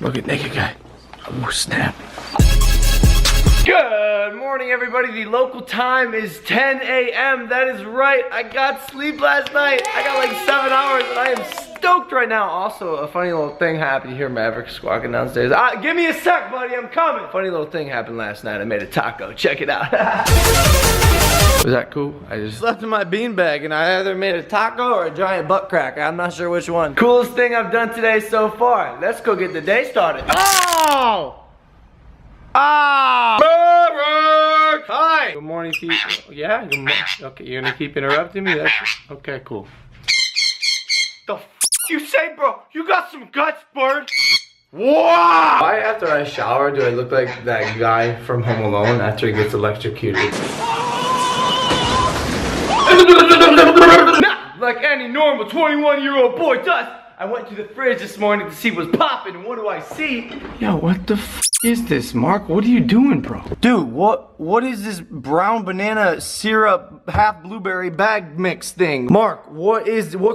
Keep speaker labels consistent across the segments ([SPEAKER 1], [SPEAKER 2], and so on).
[SPEAKER 1] Look at naked guy. Oh, snap. Good morning, everybody. The local time is 10 a.m. That is right. I got sleep last night. I got like 7 hours and I am stoked right now. Also, a funny little thing happened. You hear Maverick squawking downstairs. Give me a sec, buddy. I'm coming. Funny little thing happened last night. I made a taco. Check it out. Was that cool? I just slept in my beanbag and I either made a taco or a giant butt crack. I'm not sure which one. Coolest thing I've done today so far. Let's go get the day started. Oh! Maverick! Hi! Good morning, Pete. Yeah? Good morning. Okay, you're gonna keep interrupting me? That's okay, cool. The f you say, bro? You got some guts, bird! Wow! Why after I shower do I look like that guy from Home Alone after he gets electrocuted? Not like any normal 21-year-old boy does. I went to the fridge this morning to see what's popping, and what do I see? Yo, what the f is this, Mark? What are you doing, bro? Dude, what is this brown banana syrup half blueberry bag mix thing? Mark, what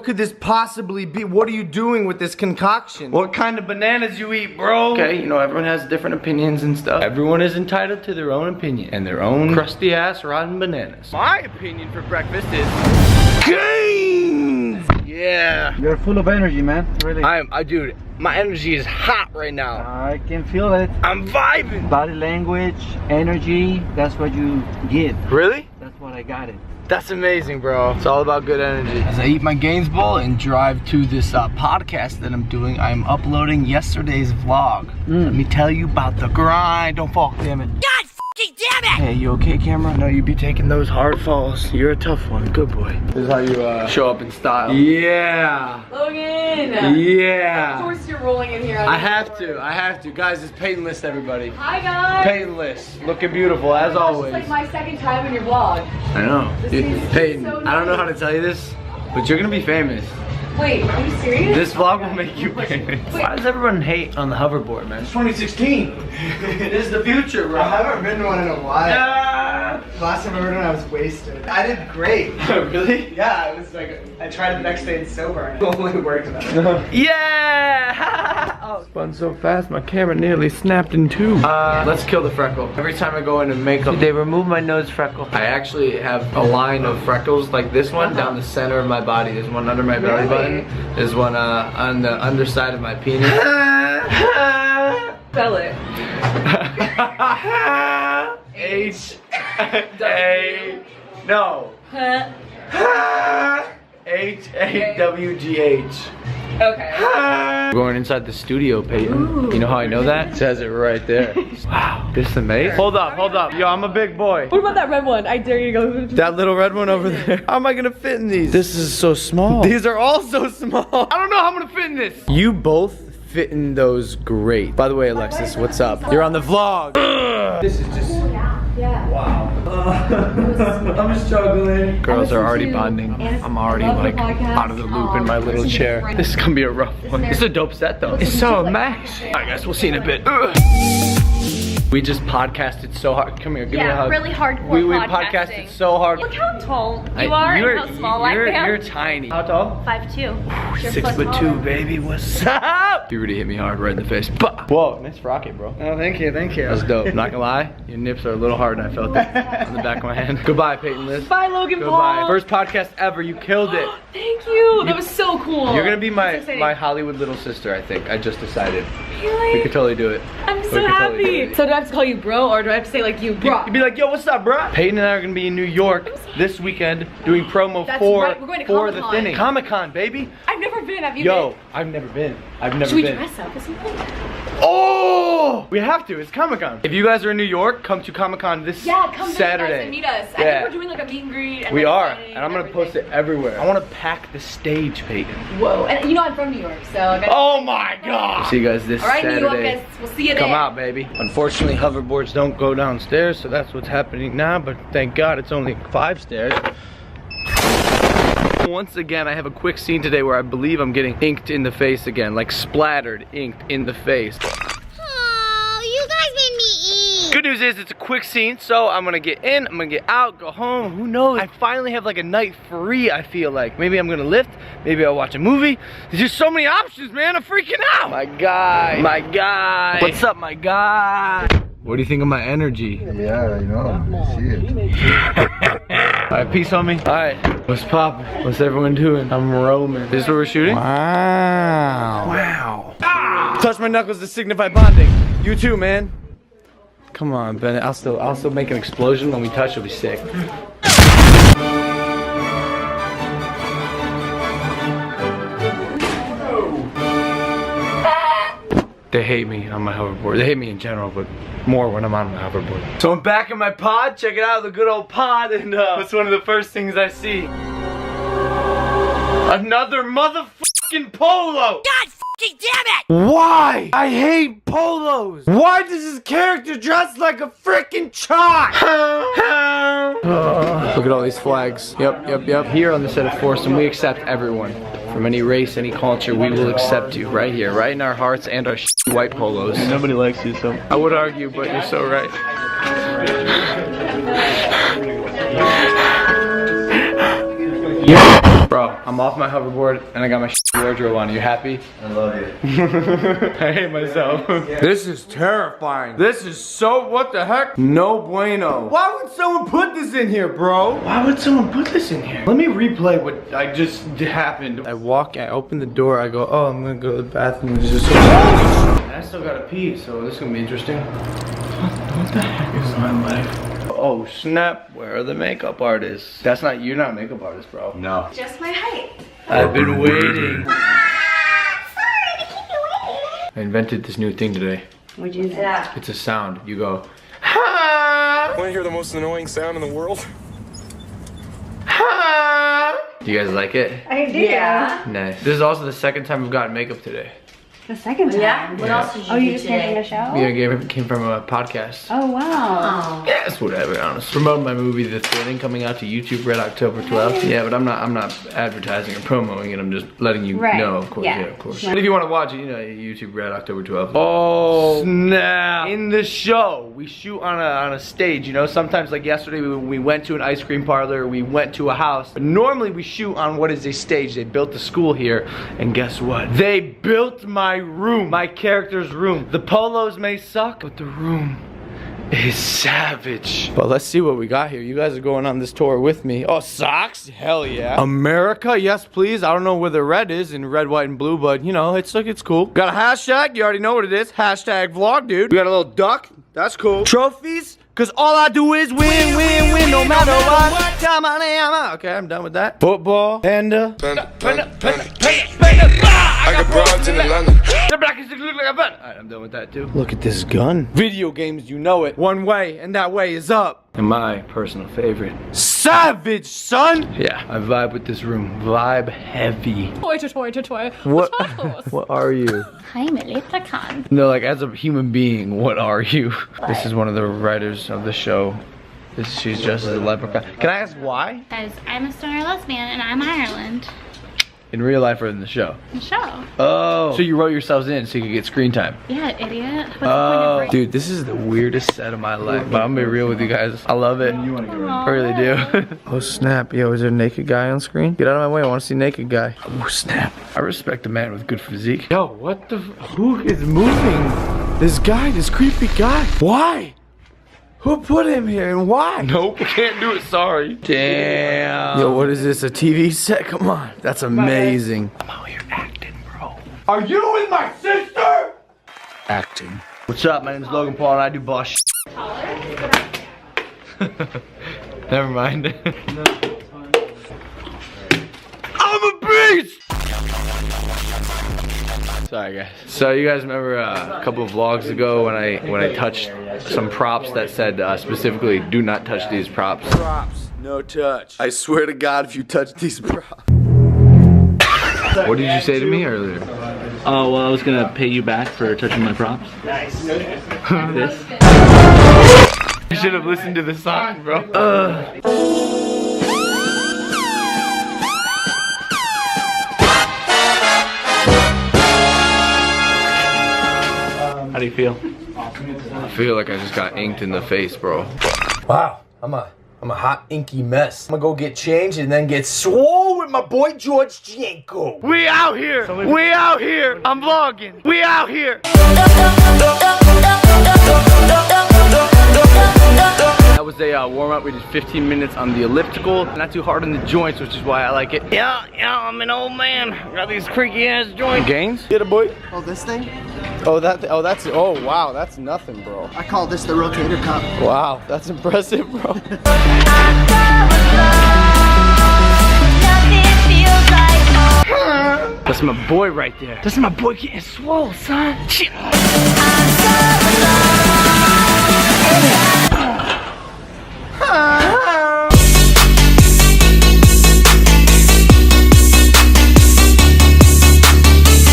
[SPEAKER 1] could this possibly be? What are you doing with this concoction? What kind of bananas you eat, bro? Okay, you know, everyone has different opinions and stuff. Everyone is entitled to their own opinion and their own crusty ass rotten bananas. My opinion for breakfast is gains! Yeah.
[SPEAKER 2] You're full of energy, man. Really.
[SPEAKER 1] Dude, my energy is hot right now.
[SPEAKER 2] I can feel it.
[SPEAKER 1] I'm vibing.
[SPEAKER 2] Body language, energy, that's what you give.
[SPEAKER 1] Really?
[SPEAKER 2] That's what I got it.
[SPEAKER 1] That's amazing, bro. It's all about good energy. As I eat my Gains Bowl and drive to this podcast that I'm doing, I'm uploading yesterday's vlog. Let me tell you about the grind. Don't fall, damn it.
[SPEAKER 3] God fucking damn it!
[SPEAKER 1] Hey, you okay, camera? No, you be taking those hard falls. You're a tough one. Good boy. This is how you show up in style. Yeah.
[SPEAKER 3] Logan!
[SPEAKER 1] Yeah.
[SPEAKER 3] Of course you're rolling in here.
[SPEAKER 1] I have to. Guys, it's Peyton List, everybody.
[SPEAKER 3] Hi, guys!
[SPEAKER 1] Peyton List. Looking beautiful, as always.
[SPEAKER 3] This is like my second time in your vlog.
[SPEAKER 1] I know. Peyton,
[SPEAKER 3] so
[SPEAKER 1] I don't know how to tell you this, but you're gonna be famous.
[SPEAKER 3] Wait, are you serious?
[SPEAKER 1] This vlog will make you famous. Why does everyone hate on the hoverboard, man? It's 2016. It is the future, bro.
[SPEAKER 4] I haven't ridden one in a while. Last time I rode one, I was wasted. I did great.
[SPEAKER 1] Really?
[SPEAKER 4] Yeah, it was like, I tried the next day and sober, and it only worked about it.
[SPEAKER 1] Yeah! Oh, spun so fast, my camera nearly snapped in two. Let's kill the freckle. Every time I go into makeup, they remove my nose freckle. I actually have a line of freckles like this one down the center of my body. There's one under my belly button. There's one on the underside of my penis.
[SPEAKER 3] Spell it.
[SPEAKER 1] H-A... No. H-A-W-G-H.
[SPEAKER 3] Okay.
[SPEAKER 1] We're going inside the studio, Peyton. Ooh. You know how I know that? It says it right there. Wow, this is amazing. Hold up. Yo, I'm a big boy.
[SPEAKER 3] What about that red one? I dare you to go.
[SPEAKER 1] That little red one over there. How am I gonna fit in these? This is so small. These are all so small. I don't know how I'm gonna fit in this. You both fit in those great. By the way, Alexis, what's up? You're on the vlog. This is just...
[SPEAKER 3] Yeah.
[SPEAKER 1] Wow. I'm struggling. Girls are already bonding. I'm already like out of the loop in my little chair. This is gonna be a rough one. This is a dope set though. It's so amazing. Alright guys, we'll see in a bit. We just podcasted so hard. Come here, give me a hug.
[SPEAKER 3] Really hardcore
[SPEAKER 1] we podcasted so hard.
[SPEAKER 3] Look how tall you are and how small I am.
[SPEAKER 1] You're tiny. How tall?
[SPEAKER 3] 5'2".
[SPEAKER 1] 6'2", baby. What's up? Puberty hit me hard right in the face. Whoa, nice rocket, bro.
[SPEAKER 4] Oh, thank you.
[SPEAKER 1] That's dope. Not gonna lie, your nips are a little hard and I felt it on the back of my hand. Goodbye, Peyton List.
[SPEAKER 3] Bye, Logan Paul.
[SPEAKER 1] Goodbye. First podcast ever. You killed it.
[SPEAKER 3] Thank you. That was so cool.
[SPEAKER 1] You're gonna be my Hollywood little sister, I think. I just decided.
[SPEAKER 3] Really?
[SPEAKER 1] We could totally do it.
[SPEAKER 3] I'm so happy. So do I have to call you bro or do I have to say like you bro?
[SPEAKER 1] You'd be like, yo, what's up, bro? Peyton and I are gonna be in New York this weekend doing promo for the thinning. Comic-Con, baby.
[SPEAKER 3] I've never been. Have you
[SPEAKER 1] been? I've never been.
[SPEAKER 3] Should we dress up or something?
[SPEAKER 1] Oh! We have to. It's Comic-Con. If you guys are in New York, come to Comic-Con this Saturday.
[SPEAKER 3] And meet us. I think we're doing like a meet and greet. And
[SPEAKER 1] we are. And I'm gonna post it everywhere. I want to pack the stage, Peyton.
[SPEAKER 3] Whoa. And you know I'm from New York, so.
[SPEAKER 1] Oh my God! We'll see you guys this Saturday.
[SPEAKER 3] New Yorkers. We'll see you there.
[SPEAKER 1] Come out, baby. Unfortunately, hoverboards don't go downstairs, so that's what's happening now. But thank God it's only 5 stairs. Once again, I have a quick scene today where I believe I'm getting inked in the face again, like splattered, inked in the face.
[SPEAKER 5] Oh, you guys made me eat.
[SPEAKER 1] Good news is it's a quick scene, so I'm gonna get in, I'm gonna get out, go home, who knows? I finally have like a night free, I feel like. Maybe I'm gonna lift, Maybe I'll watch a movie. There's just so many options, man. I'm freaking out. My guy. My guy. What's up, my guy? What do you think of my energy?
[SPEAKER 6] Yeah, you know, I see it.
[SPEAKER 1] Alright, peace, homie. Alright, what's poppin'? What's everyone doing? I'm roaming. This is where we're shooting? Wow. Wow. Ah! Touch my knuckles to signify bonding. You too, man. Come on, Bennett. I'll still make an explosion when we touch. It'll be sick. They hate me on my hoverboard. They hate me in general, but more when I'm on my hoverboard. So I'm back in my pod. Check it out, the good old pod. And what's one of the first things I see? Another motherfucking polo. God fucking damn it! Why? I hate polos. Why does this character dress like a freaking chalk? Look at all these flags. Yep. Here on the set of Foursome, we accept everyone. From any race, any culture, we will accept you right here, right in our hearts and our white polos.
[SPEAKER 7] Nobody likes you, so.
[SPEAKER 1] I would argue, but you're so right. Bro, I'm off my hoverboard and I got my wardrobe on. Are you happy?
[SPEAKER 6] I love you.
[SPEAKER 1] I hate myself. This is terrifying. This is so, what the heck? No bueno. Why would someone put this in here, bro? Why would someone put this in here? Let me replay what I just happened. I open the door, I go, oh, I'm gonna go to the bathroom. It's just so and I still gotta pee, so this is gonna be interesting. What the heck is my life? Oh snap, where are the makeup artists? That's not, you're not a makeup artist, bro.
[SPEAKER 6] No.
[SPEAKER 3] Just my height.
[SPEAKER 1] I've been waiting.
[SPEAKER 5] Sorry to keep you waiting.
[SPEAKER 1] I invented this new thing today.
[SPEAKER 3] What'd you say?
[SPEAKER 1] It's a sound. You go, ha!
[SPEAKER 7] Want to hear the most annoying sound in the world?
[SPEAKER 1] Ha! Do you guys like it?
[SPEAKER 3] I do. Yeah.
[SPEAKER 1] Nice. This is also the second time we've gotten makeup today.
[SPEAKER 3] The second time?
[SPEAKER 5] Yeah? What
[SPEAKER 1] Yeah.
[SPEAKER 5] else did you
[SPEAKER 3] Oh,
[SPEAKER 5] do
[SPEAKER 3] you just came from
[SPEAKER 5] today?
[SPEAKER 3] the show?
[SPEAKER 1] Yeah, it came from a podcast.
[SPEAKER 3] Oh, wow.
[SPEAKER 1] Yeah, it's whatever, honestly. Promoting my movie, The Thrilling, coming out to YouTube Red October 12th. Yeah, but I'm not advertising or promoting it. I'm just letting you know, of course. Yeah, of course. And if you want to watch it, you know, YouTube Red October 12th. Oh, snap. In the show, we shoot on a stage, you know. Sometimes, like yesterday, we went to an ice cream parlor, we went to a house. But normally, we shoot on what is a stage. They built the school here, and guess what? They built my room, my character's room. The polos may suck, but the room is savage. But let's see what we got here. You guys are going on this tour with me. Oh, socks? Hell yeah. America, yes please. I don't know where the red is in red, white, and blue, but you know, it's cool. Got a hashtag, you already know what it is. Hashtag vlog, dude. We got a little duck, that's cool. Trophies, cause all I do is win, no matter what. Come on, okay, I'm done with that. Football, panda.
[SPEAKER 7] I got broads in London.
[SPEAKER 1] Alright, I'm done with that too. Look at this gun. Video games, you know it. One way, and that way is up. And my personal favorite. Savage, son! Yeah, I vibe with this room. Vibe heavy.
[SPEAKER 3] Toy.
[SPEAKER 1] What are you?
[SPEAKER 5] I'm a leprechaun.
[SPEAKER 1] No, like as a human being, what are you? This is one of the writers of the show. She's just as a leprechaun. Can I ask why?
[SPEAKER 5] Because I'm a stoner lesbian and I'm Ireland.
[SPEAKER 1] In real life or in the show?
[SPEAKER 5] The show.
[SPEAKER 1] Oh. So you wrote yourselves in so you could get screen time?
[SPEAKER 5] Yeah, idiot. What's the
[SPEAKER 1] Oh.
[SPEAKER 5] point of
[SPEAKER 1] Dude, this is the weirdest set of my life. But I'm gonna be real with you guys. I love it. I really do. Oh snap. Yo, is there a naked guy on screen? Get out of my way. I want to see naked guy. Oh snap. I respect a man with good physique. Yo, what the? Who is moving? This guy, this creepy guy. Why? Who put him here and why? Nope, can't do it, sorry. Damn. Yo, what is this, a TV set? Come on, that's amazing. I'm out here acting, bro. Are you with my sister? Acting. What's up, my name is Logan Paul and I do boss shit. Never mind. I'm a beast! Sorry guys. So you guys remember a couple of vlogs ago when I touched some props that said specifically do not touch these props. Props, no touch. I swear to God if you touch these props. What did you say to me earlier?
[SPEAKER 2] Oh, well, I was gonna pay you back for touching my props.
[SPEAKER 4] Nice.
[SPEAKER 2] This.
[SPEAKER 1] You should have listened to the song, bro. How do you feel? I feel like I just got inked in the face, bro. Wow, I'm a I'm a hot, inky mess. I'm gonna go get changed and then get swole with my boy George Gianco. We out here. We out here. I'm vlogging. We out here. That was a warm-up. We did 15 minutes on the elliptical. Not too hard on the joints, which is why I like it. Yeah, I'm an old man. Got these creaky ass joints. Gains? Get a boy.
[SPEAKER 4] Oh, this thing?
[SPEAKER 1] Oh, wow, that's nothing, bro.
[SPEAKER 4] I call this the rotator cuff.
[SPEAKER 1] Wow, that's impressive, bro. That's my boy right there. That's my boy getting swole, son. Shit.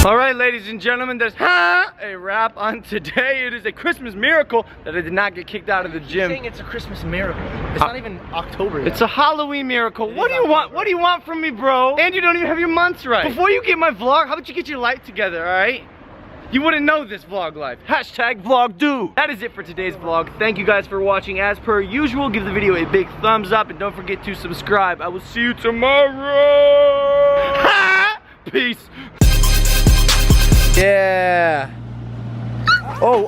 [SPEAKER 1] Alright, ladies and gentlemen, there's a wrap on today. It is a Christmas miracle that I did not get kicked out of the gym.
[SPEAKER 4] You're saying it's a Christmas miracle. It's not even October yet.
[SPEAKER 1] It's a Halloween miracle. What do you want? What do you want from me, bro? And you don't even have your months right. Before you get my vlog, how about you get your life together, alright? You wouldn't know this vlog life. Hashtag vlog do. That is it for today's vlog. Thank you guys for watching. As per usual, give the video a big thumbs up and don't forget to subscribe. I will see you tomorrow. Peace. Yeah. Oh.